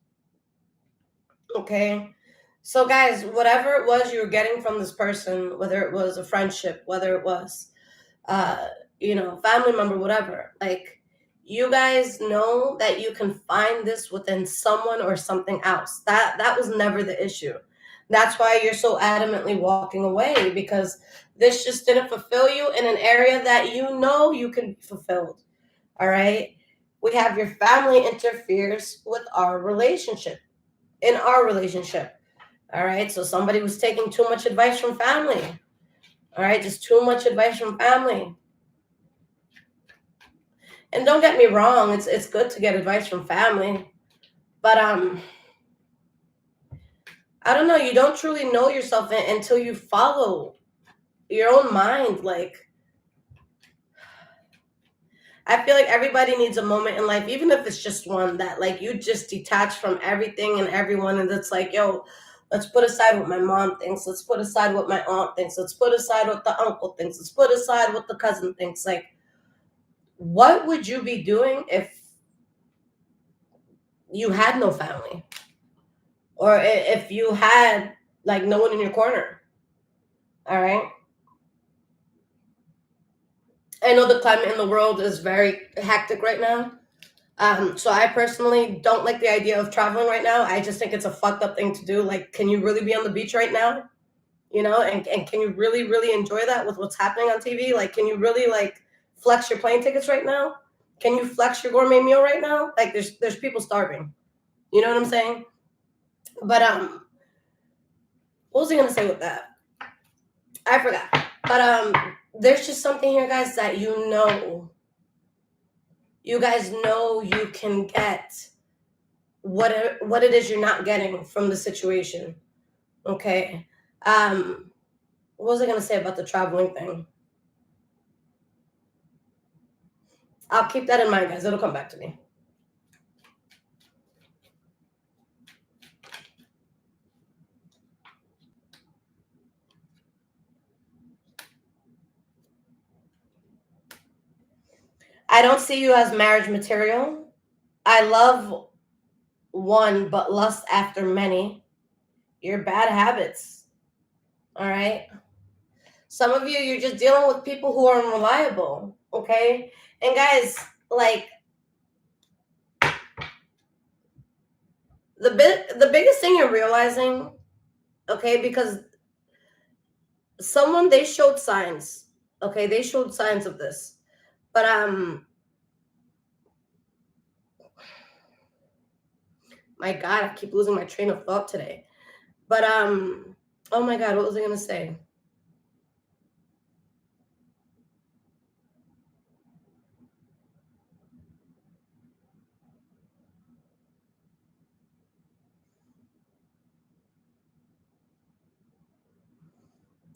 Okay, so guys, whatever it was you were getting from this person, whether it was a friendship, whether it was, family member, whatever, like, you guys know that you can find this within someone or something else. That was never the issue. That's why you're so adamantly walking away, because this just didn't fulfill you in an area that you know you can be fulfilled. All right. We have your family interferes with our relationship. In our relationship. All right. So somebody was taking too much advice from family. All right. Just too much advice from family. And don't get me wrong, it's good to get advice from family, but I don't know, you don't truly know yourself until you follow your own mind. Like, I feel like everybody needs a moment in life, even if it's just one, that like you just detach from everything and everyone, and it's like, yo, Let's put aside what my mom thinks. Let's put aside what my aunt thinks. Let's put aside what the uncle thinks. Let's put aside what the cousin thinks. Like, what would you be doing if you had no family? Or if you had, like, no one in your corner? All right? I know the climate in the world is very hectic right now. So I personally don't like the idea of traveling right now. I just think it's a fucked up thing to do. Like, can you really be on the beach right now? You know, and can you really, really enjoy that with what's happening on TV? Like, can you really, like, flex your plane tickets right now? Can you flex your gourmet meal right now? Like, there's people starving. You know what I'm saying? But what was I gonna say with that? I forgot. But there's just something here, guys, that you guys know you can get what it is you're not getting from the situation. Okay. What was I gonna say about the traveling thing? I'll keep that in mind, guys. It'll come back to me. I don't see you as marriage material. I love one, but lust after many. Your bad habits. All right. Some of you, you're just dealing with people who are unreliable. Okay. And guys, like, the biggest thing you're realizing, okay, because they showed signs. Okay, they showed signs of this. But my God, I keep losing my train of thought today. But oh my God, what was I gonna say?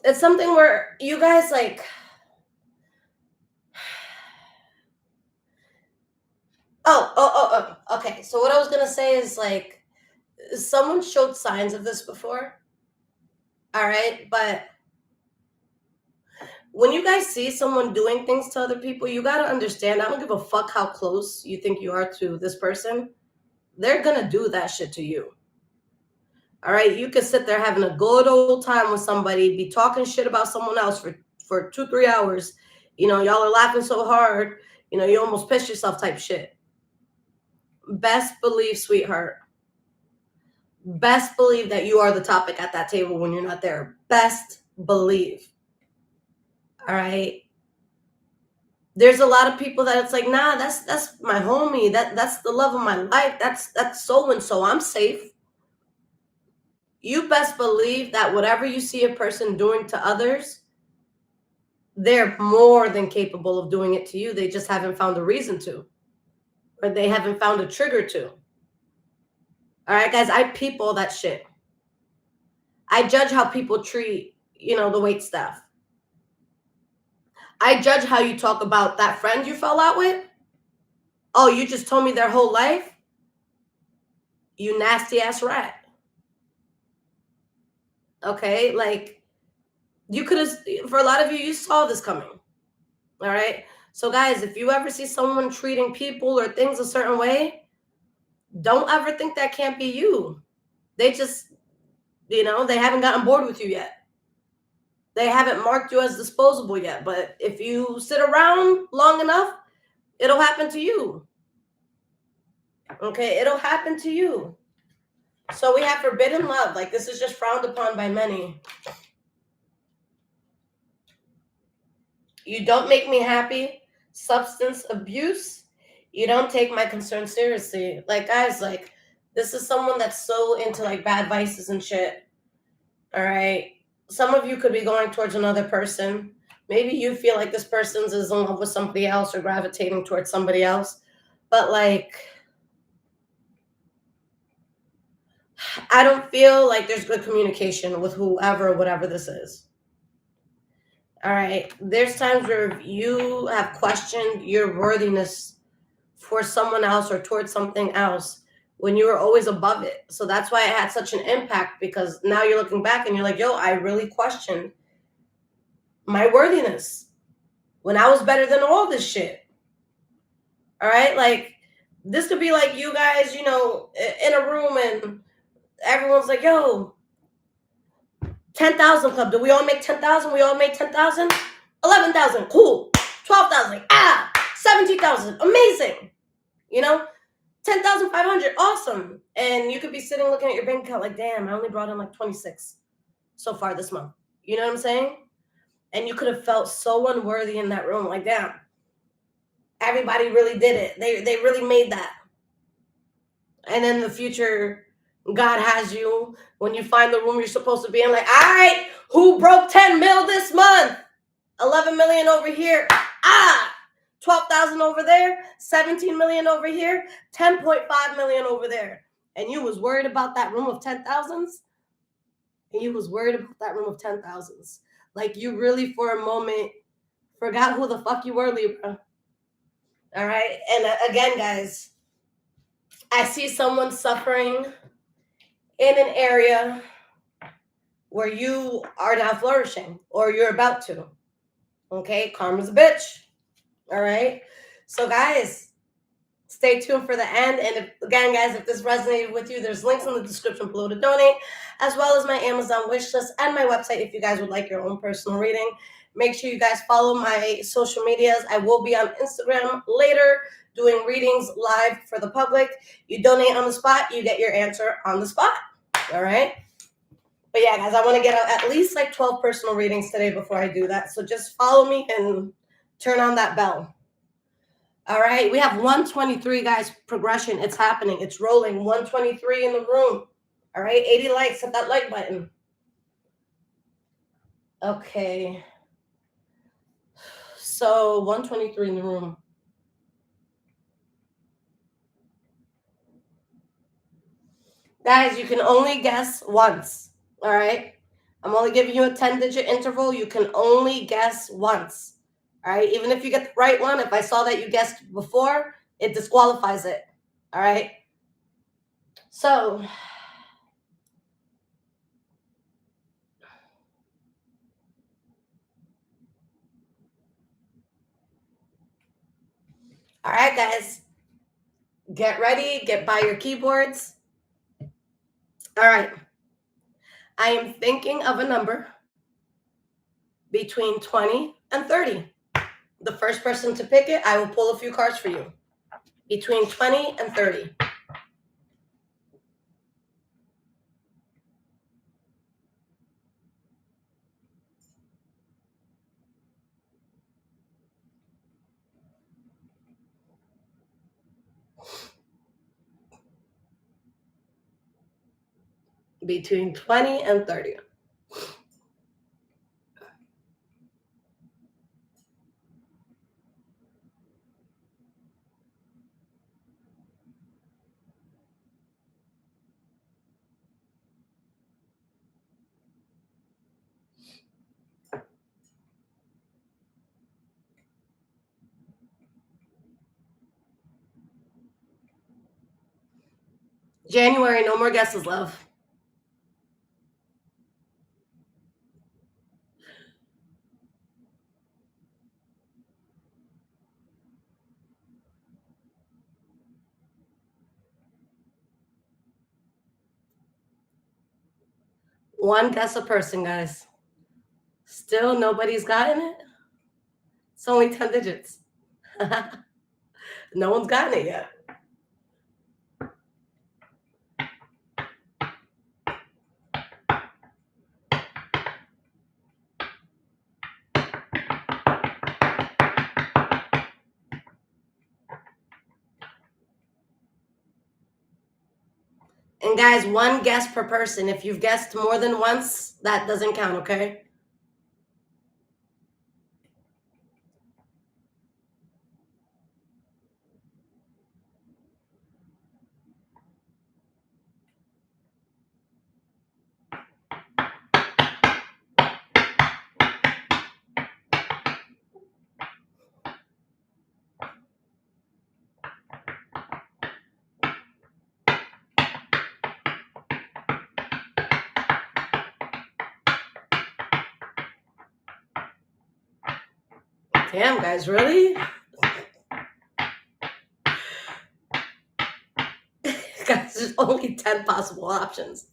It's something where you guys, like, okay. So what I was gonna say is, like, someone showed signs of this before. All right, but when you guys see someone doing things to other people, you gotta understand. I don't give a fuck how close you think you are to this person. They're gonna do that shit to you. All right, you can sit there having a good old time with somebody, be talking shit about someone else for 2-3 hours. You know, y'all are laughing so hard. You know, you almost piss yourself type shit. Best believe, sweetheart. Best believe that you are the topic at that table when you're not there. Best believe. All right. There's a lot of people that it's like, nah, that's my homie. That's the love of my life. That's so and so. I'm safe. You best believe that whatever you see a person doing to others, they're more than capable of doing it to you. They just haven't found a reason to, or they haven't found a trigger to. All right, guys, I peep all that shit. I judge how people treat, the wait staff. I judge how you talk about that friend you fell out with. Oh, you just told me their whole life? You nasty ass rat. Okay, like, you could have, for a lot of you, you saw this coming. All right. So, guys, if you ever see someone treating people or things a certain way, don't ever think that can't be you. They just, they haven't gotten bored with you yet. They haven't marked you as disposable yet. But if you sit around long enough, it'll happen to you. Okay, it'll happen to you. So we have forbidden love. Like, this is just frowned upon by many. You don't make me happy. Substance abuse. You don't take my concern seriously. Like, guys, like, this is someone that's so into, like, bad vices and shit. All right. Some of you could be going towards another person. Maybe you feel like this person's is in love with somebody else or gravitating towards somebody else. But, like, I don't feel like there's good communication with whoever, whatever this is. All right. There's times where you have questioned your worthiness for someone else or towards something else when you were always above it. So that's why it had such an impact, because now you're looking back and you're like, yo, I really questioned my worthiness when I was better than all this shit. All right? Like, this could be like you guys, you know, in a room and everyone's like, yo, 10,000 club. Do we all make 10,000? We all make 10,000? 11,000. Cool. 12,000. 17,000. Amazing. You know, 10,500. Awesome. And you could be sitting looking at your bank account like, damn, I only brought in like 26 so far this month. You know what I'm saying? And you could have felt so unworthy in that room. Like, damn, everybody really did it. They really made that. And in the future, God has you when you find the room you're supposed to be in. Like, all right, who broke 10 mil this month? 11 million over here. 12,000 over there. 17 million over here. 10.5 million over there. And you was worried about that room of 10,000s? And you was worried about that room of 10,000s. Like, you really, for a moment, forgot who the fuck you were, Libra. All right? And again, guys, I see someone suffering in an area where you are now flourishing, or you're about to. Okay? Karma's a bitch. All right? So, guys, stay tuned for the end. And again, guys, if this resonated with you, there's links in the description below to donate, as well as my Amazon wish list and my website if you guys would like your own personal reading. Make sure you guys follow my social medias. I will be on Instagram later doing readings live for the public. You donate on the spot, you get your answer on the spot. All right? But yeah, guys, I want to get out at least like 12 personal readings today before I do that. So just follow me and turn on that bell. All right, we have 123, guys, progression. It's happening. It's rolling. 123 in the room. All right, 80 likes. Hit that like button. Okay. So 123 in the room. Guys, you can only guess once. All right. I'm only giving you a 10-digit interval. You can only guess once. All right. Even if you get the right one, if I saw that you guessed before, it disqualifies it. All right. So all right, guys. Get ready. Get by your keyboards. All right. I am thinking of a number between 20 and 30. The first person to pick it, I will pull a few cards for you. Between 20 and 30. Between 20 and 30. January, no more guesses, love. One guess a person, guys. Still nobody's gotten it? It's only 10 digits. No one's gotten it yet. And guys, one guess per person. If you've guessed more than once, that doesn't count, okay? Damn, guys, really? Guys, there's only 10 possible options.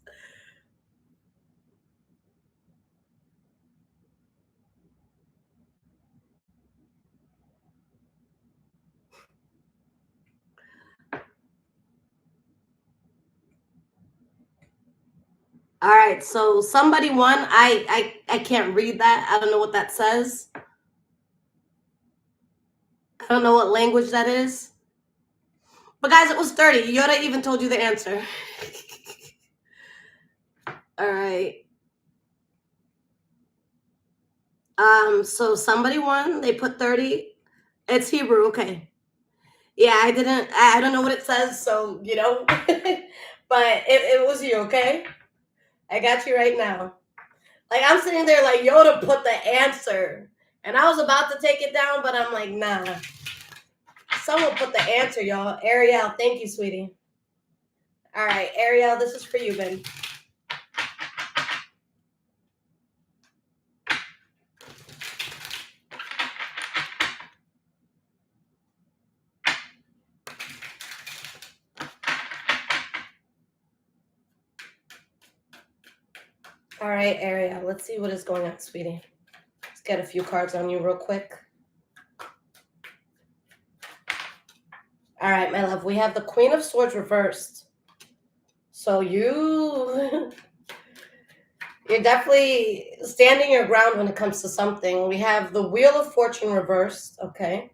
All right, so somebody won. I can't read that. I don't know what that says. I don't know what language that is. But guys, it was 30. Yoda even told you the answer. All right. So somebody won. They put 30. It's Hebrew. Okay. Yeah, I don't know what it says, so you know. But it was you, okay? I got you right now. Like, I'm sitting there like Yoda put the answer. And I was about to take it down, but I'm like, nah. Someone put the answer, y'all. Ariel, thank you, sweetie. All right, Ariel, this is for you, babe. All right, Ariel, let's see what is going on, sweetie. Let's get a few cards on you real quick. All right, my love, we have the Queen of Swords reversed. So you're definitely standing your ground when it comes to something. We have the Wheel of Fortune reversed, okay?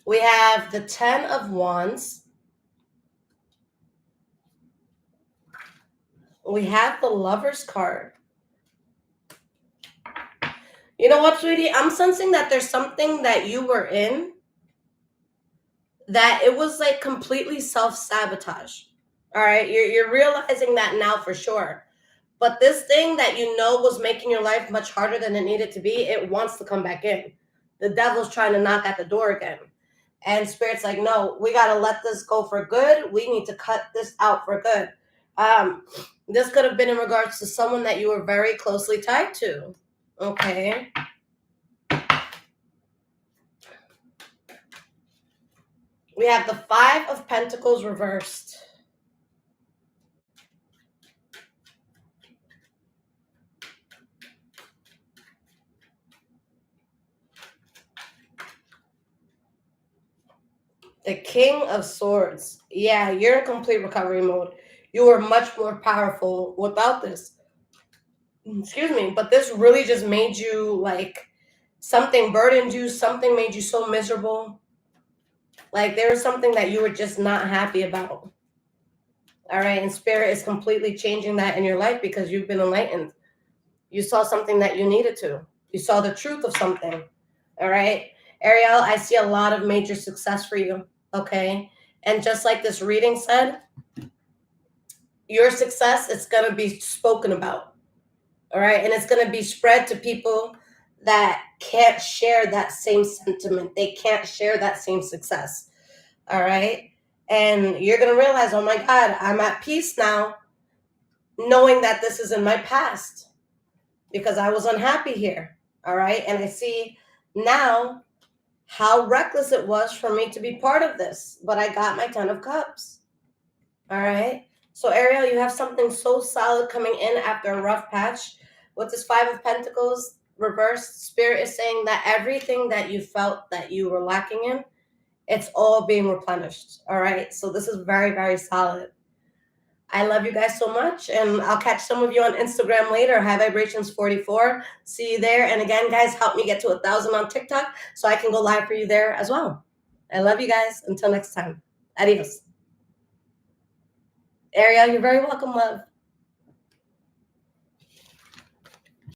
We have the 10 of Wands. We have the Lover's card. You know what, sweetie? I'm sensing that there's something that you were in that it was like completely self-sabotage. All right, you're realizing that now for sure. But this thing that you know was making your life much harder than it needed to be, it wants to come back in. The devil's trying to knock at the door again. And Spirit's like, no, we got to let this go for good. We need to cut this out for good. This could have been in regards to someone that you were very closely tied to. Okay. We have the 5 of Pentacles reversed. The King of Swords. Yeah, you're in complete recovery mode. You were much more powerful without this. Excuse me, but this really just made you like something burdened you, something made you so miserable. Like there was something that you were just not happy about. All right, and Spirit is completely changing that in your life because you've been enlightened. You saw something that you needed to. You saw the truth of something. All right, Ariel, I see a lot of major success for you. Okay, and just like this reading said, your success is going to be spoken about. All right, and it's going to be spread to people that can't share that same sentiment. They can't share that same success. All right, and you're going to realize, oh my God, I'm at peace now, knowing that this is in my past because I was unhappy here. All right, and I see now how reckless it was for me to be part of this, but I got my 10 of Cups. All right, so Ariel, you have something so solid coming in after a rough patch. With this 5 of Pentacles reversed, Spirit is saying that everything that you felt that you were lacking in, it's all being replenished. All right, so this is very, very solid. I love you guys so much, and I'll catch some of you on Instagram later. High Vibrations 44. See you there. And again, guys, help me get to 1,000 on TikTok so I can go live for you there as well. I love you guys. Until next time. Adios. Ariel, you're very welcome, love.